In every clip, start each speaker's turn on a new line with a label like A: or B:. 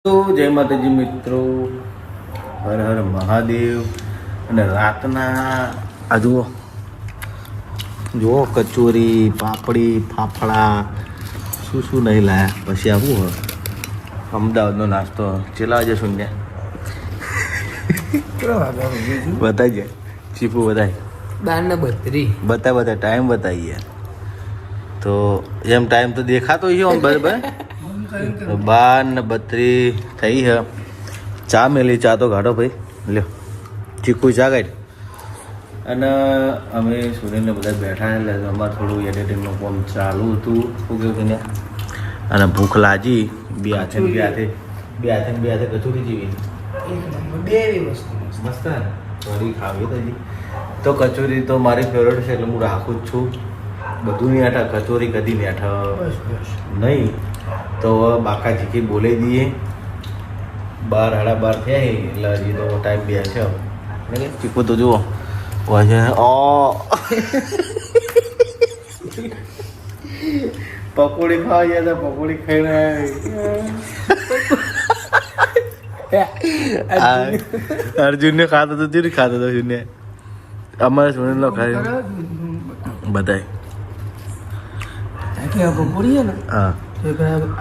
A: તો જય માતાજી મિત્રો, હર હર મહાદેવ. અને રાતના આ જુઓ કચોરી, પાપડી, ફાફડા શું શું નહીં લાયા. પછી આવું હોય અમદાવાદનો નાસ્તો ચેલા વાગે શૂન્ય બતાવીએ ચીપુ બતાવી બતા ટાઈમ બતાવીએ તો એમ ટાઈમ તો દેખાતો છે આમ બરાબર. 12:32 થઈ છે. ચા મેલી, ચા તો ગાઢો ભાઈ લ્યો, ચીકુ ચા ગાઢ. અને અમે સુરેનને બધા બેઠા એટલે અમારે થોડું એડિટિંગનું કામ ચાલુ હતું. શું કહ્યું ને, અને ભૂખ લાગી. બે હાથે કચોરી જેવી મસ્ત થોડી ખાવી હતી. તો કચોરી તો મારી ફેવરેટ છે એટલે હું રાખું જ છું. બધું નહીં આઠા, કચોરી કદી નહીં આઠા નહીં. તો બાકા ચીકી બોલાવી દઈએ. 12:30 થયા એટલે હજી તો ટાઈમ બે છે. ચીકુ તો જુઓ પકોડી ખાવા ગયા હતા, પકોડી ખાઈને અર્જુનને ખાતો તો જેને ખાતો હતો શૂન્ય. અમારે સુનેલો ખાઈ બધાય હા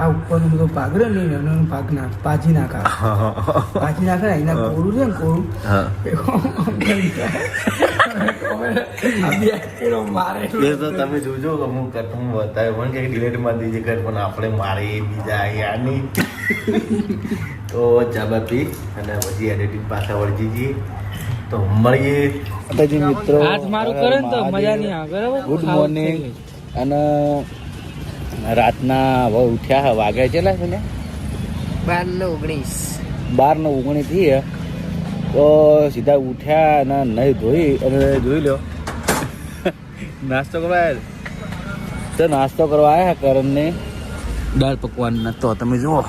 B: આ ઉપરનું બધું પાગરે નહીં એનો પાક ના પાછી નાખે એના કોરું છે ને કોરું
A: એ તો તમે જોજો કે હું કરતું બતાવે પણ કંઈક ડિલેટમાં દીજે કર પણ આપણે મારી બીજા યાની તો ચાબા પી અને પછી એડિટિંગ પાછા વળજી જઈએ. તો મળીએ મિત્રો. Good morning. અને રાતના હવે ઉઠ્યા વાગ્યા કેટલા છે? 12:19 થઈ. તો સીધા ઉઠ્યા અને નહીં ધોઈ અને જોઈ લો નાસ્તો કરવા આવ્યા. તો નાસ્તો કરવા આવ્યા કરણને દાળ પકવાન તો તમે જુઓ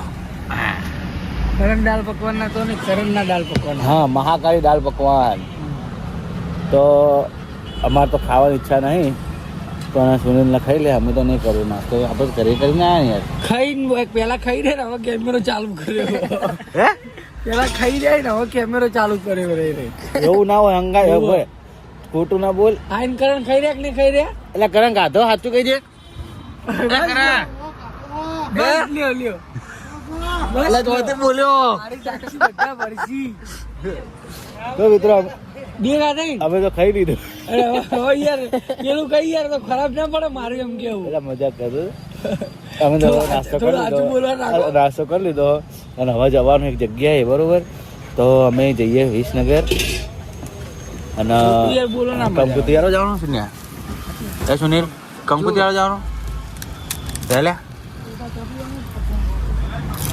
B: કરણ દાળ પકવાન ના તો ને કરણના દાળ પકવાન.
A: હા, મહાકાળી દાળ પકવાન. તો અમારે તો ખાવાની ઈચ્છા નહીં પણ સુનિલને ખાઈ લે. અમે તો નહીં કરવું નાસ્તો, આપણે ઘરે કરીને આવ્યા યાર.
B: ખાઈને પેલા ખાઈ દે ને હવે કેમેરો ચાલુ કર્યો. પેલા ખાઈ જાય ને હવે કેમેરો ચાલુ કર્યો.
A: એવું ના હોય, હંગાય ભાઈ ખોટું ના બોલ.
B: આઈન કરણ ખાઈ રહ્યા કે નહીં ખાઈ રહ્યા?
A: એટલે કરણ ગાધો સાચું કહી દે.
B: લ્યો
A: બોલ્યો તો મિત્રો અમે તો ખાઈ લીધું.
B: યાર પેલું કઈ યાર તો ખરાબ ના પડે મારું એમ કેવું.
A: એટલે મજાક કરું. અમે તો નાસ્તો કરી લીધો અને હવે જવાનું એક જગ્યાએ બરોબર. તો અમે જઈએ વિસનગર અને કંકુતિયારો જવાનું છે ને. સુનિલ કંકુતિયારો જવાનું પહેલા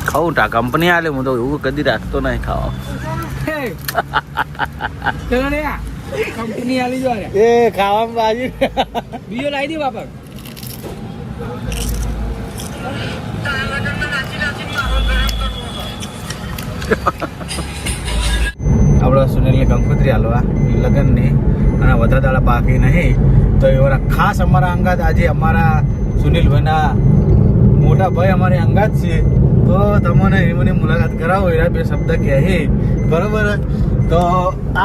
A: ખાવું ટા કંપની આલે. હું તો એવું કદી રાખતો નહીં ખાવા.
B: કંપની આલી જો
A: એ ખાવામાં બાજુ
B: બીજો લાવી દે બાપા.
A: આપણા સુનિલની કંકોત્રી હાલવા લગ્નની અને વધારે દાડા બાકી નહીં. તો એવા ખાસ અમારા અંગાત આજે અમારા સુનિલભાઈના મોટા ભાઈ અમારી અંગાત છે. તો તમને એમની મુલાકાત કરાવો. એના બે શબ્દ કહે બરોબર. તો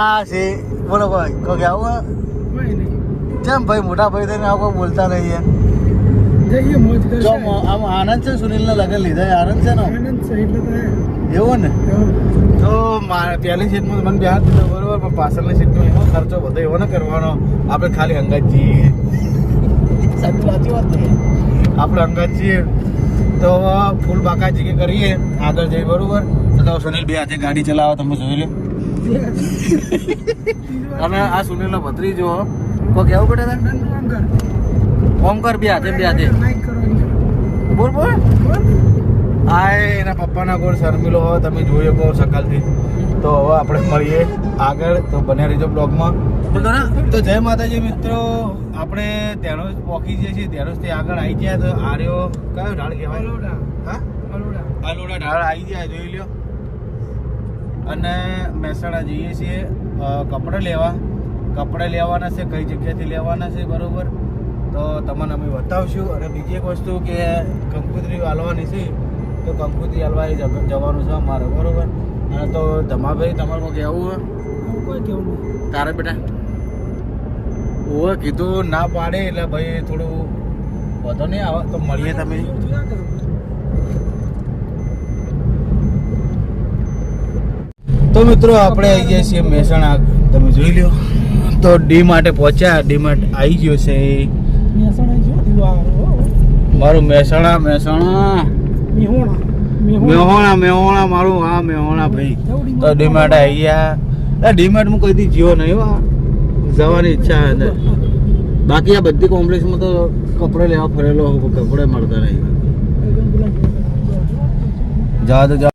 A: આ છે બોલો ભાઈ કહો કે આવું કેમ ભાઈ મોટા ભાઈ થઈને આવું કોઈ બોલતા નહીં. આમ આનંદ છે સુનિલના લગ્ન લીધા. આનંદ છે ને એવું ને. તો પહેલી સીટમાં મને બિહાર દીધો બરોબર, પણ પાછળની સીટમાં એવો ખર્ચો બધો એવો ને કરવાનો. આપણે ખાલી અંગાત છીએ. સાચી વાત નહીં, આપણે અંગાત છીએ. તો ફૂલ બાકાજી કે કરીએ આગળ જઈએ બરોબર. તો સુનિલ બે હાથે ગાડી ચલાવો તમે જોઈ લો. અને આ સુનિલનો ભત્રીજો કોઈ કેવું પડે ઓમકર બે હાથે બોલ આ એના પપ્પાના ગોળ શર્મિલો હોય તમે જોઈ શકો શકલથી. તો હવે આપણે મળીએ આગળ. તો બન્યા રહીજો બ્લોગમાં. તો જય માતાજી મિત્રો. આપણે ત્યાંનો જ પહોંચી જઈએ છીએ. ત્યાંનો જ તે આગળ આવી ગયા. તો આર્યો કયો ઢાળ કહેવાય? અલોડા ઢાળ આવી ગયા જોઈ લ્યો. અને મહેસાણા જઈએ છીએ કપડાં લેવાના છે. કઈ જગ્યાથી લેવાના છે બરોબર. તો તમને અમે બતાવશું. અને બીજી એક વસ્તુ કે કંકોત્રી વાળવાની છે તો કંકુતી હલવાઈ જવાનું છે અમારે, બરોબર. અને તો ધમાભાઈ તમારે કોઈ કહેવું હોય?
B: કોઈ કેવું નહીં.
A: તારે બેટા ઓવે કીધું ના પાડે એટલે ભાઈ થોડું વધો નહીં આવે તો મળીએ તમે. તો મિત્રો આપણે આવી ગયા છીએ મહેસાણા, તમે જોઈ લો. તો ડી માટે પહોંચ્યા, ડી માર્ટ આવી ગયો છે
B: મહેસાણા જેવું થયું આ.
A: મારું મહેસાણા મેહોણા મારું. હા મેહોણા ભાઈ. તો ડી માર્ટ આવી ગયા. ડી માર્ટમાં કોઈ દી જીવો નહીં હો, જવાની ઈચ્છા અંદર. બાકી આ બધી કોમ્પ્લેક્સમાં તો કપડે લેવા ફરેલો, કપડે મળતા નહીં. જા તો જા.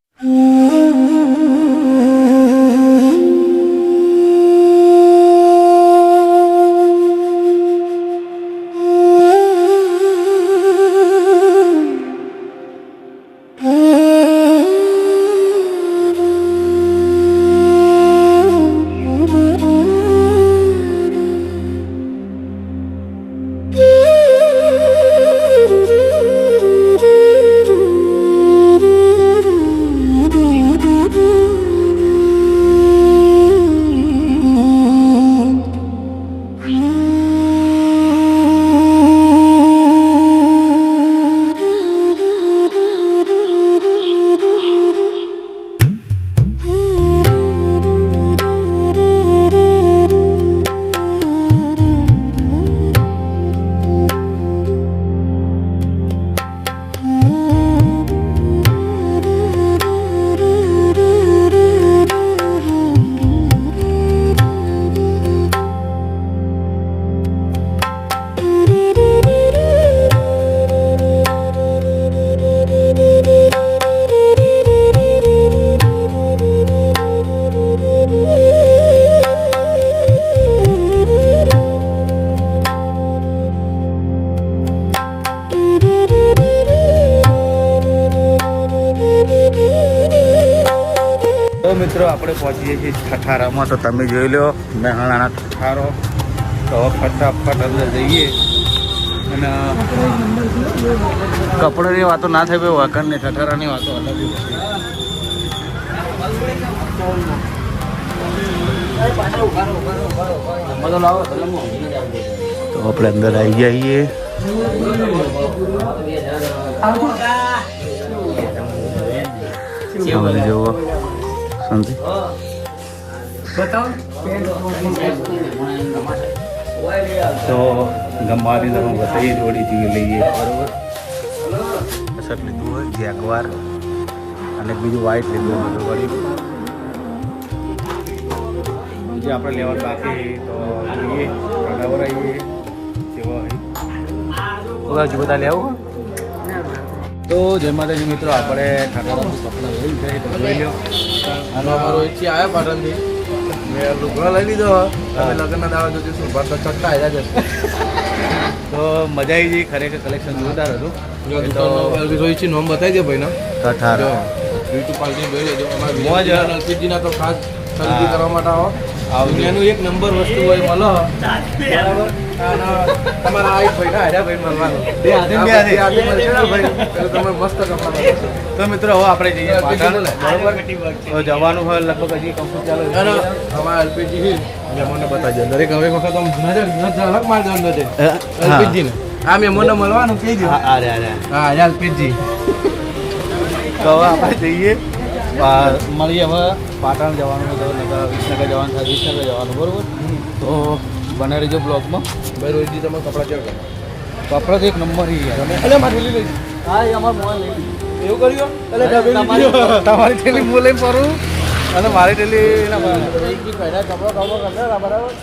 A: મિત્રો આપણે પહોંચીએ છીએ ઠઠારામાં. તો તમે જોઈ લો મહેસાણાના ઠઠારો. તો ફટાફટ અંદર જઈએ. અને કપડાની વાતો ના થાય ભાઈ, વાકણની ઠઠારાની વાતો અલગ જ તો આપણે અંદર આવી જઈએ. જુઓ શાંતિ. તો ગમવાની તમે બતાવીએ જોડી જોઈ લઈએ, બરોબર. શર્ટ લીધું હોય જેગવાર અને બીજું વ્હાઈટ લીધું હોય બધું વળી. જે આપણે લેવાનું બાકી તો જોઈએ કડાવર આવીએ જેવો બધા લેવું. તો જય માતાજી મિત્રો, આપણે ઠાઠારામાં કપડાં લઈ જાય તો જોઈ લો.
C: અને અમારો એથી આવ્યા પાટણથી, મેં લુગડો લઈ લીધો. તમે લગ્નના દાવા જોજો શું ભરતો ચટ્ટા આવ્યા જશે.
A: તો મજા આવી ગઈ ખરેખર, કલેક્શન જોરદાર હતું.
C: રોહિતજી નોમ બતાવી દે ભાઈ.
A: ઠઠારા
C: યુટ્યુબ પાલટી જોઈ લેજો.
A: મોજ.
C: અમારા એલપીજીના તો ખાસ ખરીદી કરવા માટે આવો. દુનિયાનું એક નંબર વસ્તુ હોય મળો, બરાબર. અને તમારા આ એક ભાઈ ના હાર્યા ભાઈ મળવાનું
A: બે હાથે
C: મળશે ને ભાઈ, એટલે તમે મસ્ત કપડા મળશે.
A: તો મિત્રો હવે આપણે જઈએ પાટણ, બરોબર. તો જવાનું હોય લગભગ હજી કંપની ચાલુ.
C: અને અમારા એલપીજી મહેમાનને બતાવી દે. દરેક હવે વખત આમ નજર ઝલક માર દેવાનું નથી એલપીજી ને. આ મહેમાનને મળવાનું કહી દે. હા એલપીજી.
A: તો હવે આપણે જઈએ, મળીએ. હવે પાટણ જવાનું તો વિસનગર જવાનું થાય, વિસનગર જવાનું, બરોબર. તો બને રહેજો બ્લોગમાં.
C: ભાઈ રોહિતજી તમે કપડા ચેક કરો.
A: કપડા તો એક નંબર
C: એટલે મારી લઈ લઈ.
A: હા એ અમારે મોબાઈલ લઈ લીધું.
C: એવું કર્યું એટલે
A: તમારી થેલી હું લઈને ફરું અને મારી થેલી
C: રોહિતજી પહેલા કપડા બરાબર,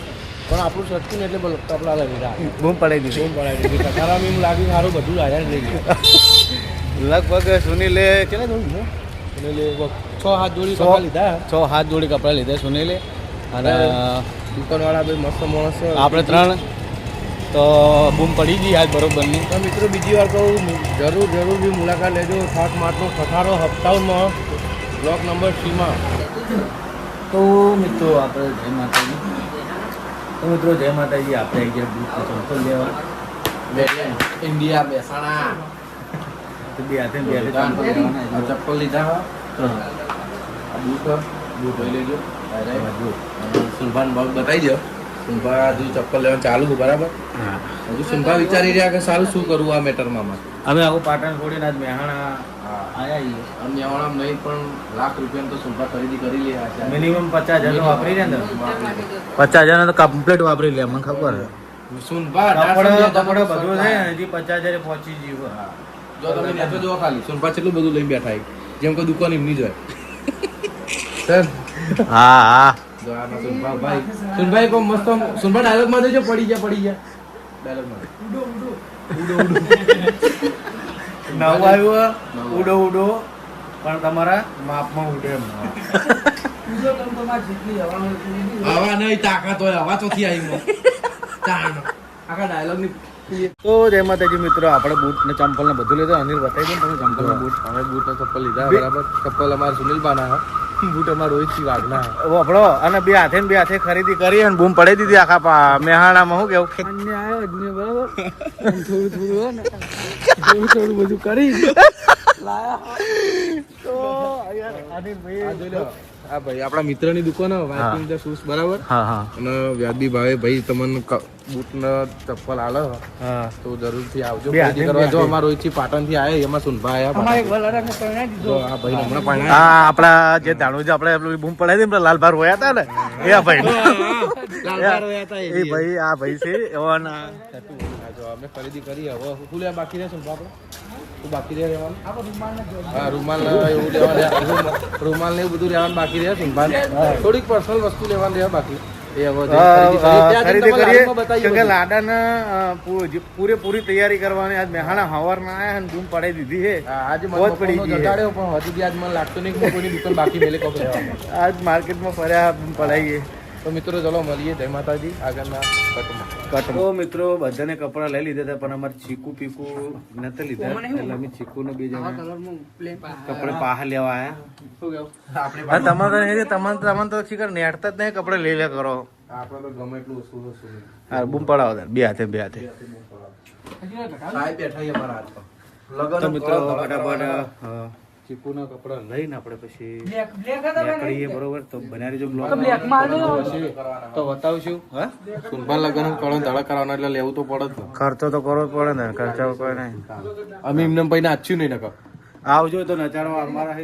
C: પણ આપણું સસ્તું ને એટલે કપડા લઈ લીધા.
A: બૂમ પડાવી દીધી.
C: બૂમ પડાવી દીધી. કથારામ એમ લાગ્યું સારું બધું આયા લઈ ગયું.
A: લગભગ સુનીલે કેટલા જોડી
C: સુનીલે 6-7 જોડી કપડા લીધા.
A: 6-7 જોડી કપડા લીધા સુનીલે. અને
C: દુકાનવાળા ભાઈ મસ્ત માણસ.
A: આપણે 3 તો બૂમ પડી ગઈ આજ બરોબરની.
C: તો મિત્રો બીજી વાર કહું, જરૂર બી મુલાકાત લેજો. 7 માર્ચનો ઠઠારો હપ્તાઉનમાં બ્લોક નંબર 3 માં.
A: તો મિત્રો આપણે જય માતાજી. તો મિત્રો જય માતાજી. આપણે આવી ગયા બુક ચંપલ લેવા.
C: ઇન્ડિયા મહેસાણા.
A: તો બે હાથે
C: આ ચપ્પલ લીધા હા આ બૂટ જોઈ લેજો સુનભાન ભાગ બતાવી દો. સુનભા હજુ ચપ્પલ લેવાનું ચાલુ બરાબર. હજુ સુનભા વિચારી રહ્યા કે સારું શું કરવું આ મેટરમાં.
A: અમે આવું પાટણ છોડીને આજ મેહાણા આયા છીએ.
C: મેવાણા નહીં પણ લાખ રૂપિયાની તો સુનભા ખરીદી કરી લે છે.
A: મિનિમમ 50,000 વાપરી લે ને 50,000 તો કમ્પ્લીટ વાપરી લે મને ખબર છે.
C: સુનભા
A: કપડો બધું છે હજી 50,000 પહોંચી ગયું.
C: જો તમે નેચો જો ખાલી સુનભા કેટલું બધું લઈને બેઠા છે. જેમ કોઈ દુકાન એમની જ હોય. સર
A: હા હા
C: જો આના સુનભા ભાઈ સુનભાઈ કો મસ્ત સુનભા ડાયલોગ માં દેજો પડી ગયા ડાયલોગ માં
A: નવું આવ્યું ઉડો પણ તમારા માપમાં ઉડે એમ.
C: આવા નહીં તાકાત હોય આવા ચોથી આવી આખા ડાયલોગ ની
A: તો જય માતાજી મિત્રો, આપણે બૂટ ને ચંપલ ને બધું લીધું. અનિલ બતાવી દો તમે ચંપલ ને બૂટ.
C: અમે બૂટ ને ચપ્પલ લીધા બરાબર. ચપ્પલ અમારા સુનિલ બાના બૂટ અમારા રોહિતસિંહ વાઘના.
A: વાપરો અને બે હાથે ખરીદી કરી અને બૂમ પડી દીધી આખા મેહાણામાં. શું કેવું?
B: અન્ય આવ્યો જ ને બરાબર થોડું હે ને થોડું બધું કરી લાયા.
A: તો યાર અનિલભાઈ
C: આ જોઈ લો આ ભાઈ આપણા મિત્રની દુકાન વાઇકિંગ ધ શૂઝ બરાબર.
A: હા હા
C: અને વ્યાજબી ભાવે ભાઈ તમને બૂટ ને ચપ્પલ આલો
A: હા
C: તો જરૂરથી આવજો
A: બે હાથે
C: ખરીદી કરવા. જો અમારા રોહિતસિંહ પાટણ થી આયા એમાં સુનભા આયા
B: અમારે એક વલારાને પરણાવી
C: જો
B: દીધો.
C: આ ભાઈ હમણાં પાણી
A: હા આપડા જે દાણુજી આપણે પેલું બૂમ પડાવી દીધી લાલભાર રોયા હતા ને એ આ ભાઈ એ ભાઈ આ ભાઈ છે એવો ના
C: જો અમે ખરીદી કરી. હવે શું લેવા બાકી રહે સુનભા આપણે? શું બાકી રહે રહેવાનું? હા રૂમાલ એવું લેવાનું. રૂમાલ ને એવું બધું લેવાનું બાકી રહે સુનભા. થોડીક પર્સનલ વસ્તુ લેવાનું રહે બાકી. એ હવે જે
A: ખરીદી કરીએ
C: લાઈવમાં બતાવી
A: કે
C: બધી.
A: લાડાને પૂરેપૂરી તૈયારી કરવાની. આજ મેહાણા હવારના આયા ને બૂમ પડાવી દીધી છે.
C: હા, આજે મને
A: બહુ જ પડી
C: બપોરનો
A: ગઈ છે.
C: જગાડ્યો પણ હજુ બી આજ મને લાગતું નહીં કે હું કોઈની દુકાન બાકી મેલે કોક લેવામાં.
A: આજ માર્કેટમાં ફર્યા બૂમ પડાવીએ.
C: તો મિત્રો ચલો મળીએ. જય માતાજી આગળના કટમાં.
A: તો મિત્રો બધાને કપડા લઈ લીધા હતા પણ અમારે ચીકુ પીકુ નથી લીધા એટલે અમે ચીકુ ને બે જણા
B: કલરમાં પ્લેન
A: કપડે પાહા લેવા આયા.
C: શું કેવું?
A: તમારે તો શીખર નેટતા જ નહીં કપડે લઈ લે કરો.
C: આપણે તો ગમે એટલું વસ્તુ વસ્તુ
A: હા બૂમ પડાવો તાર. બે હાથે
C: સાહેબ બેઠા છે અમારા હાથ પર.
A: તો મિત્રો ફટાફટ ચીકુના કપડા લઈને આપણે પછી
B: બ્લેક હતા ને
A: નીકળીએ બરોબર. તો બનાવી રહેજો બ્લોગ.
B: બ્લેક માં
A: તો બતાવશું. હા
C: સુનભા લગ્ન કળો ધડા કરવાના એટલે લેવું તો પડે જ ને.
A: ખર્ચો તો કરવો જ પડે ને. ખર્ચા કોઈ નહીં.
C: અમે એમને ભાઈ નાચ્યું નહીં નકર.
A: આવજો તો નચાડવા અમારા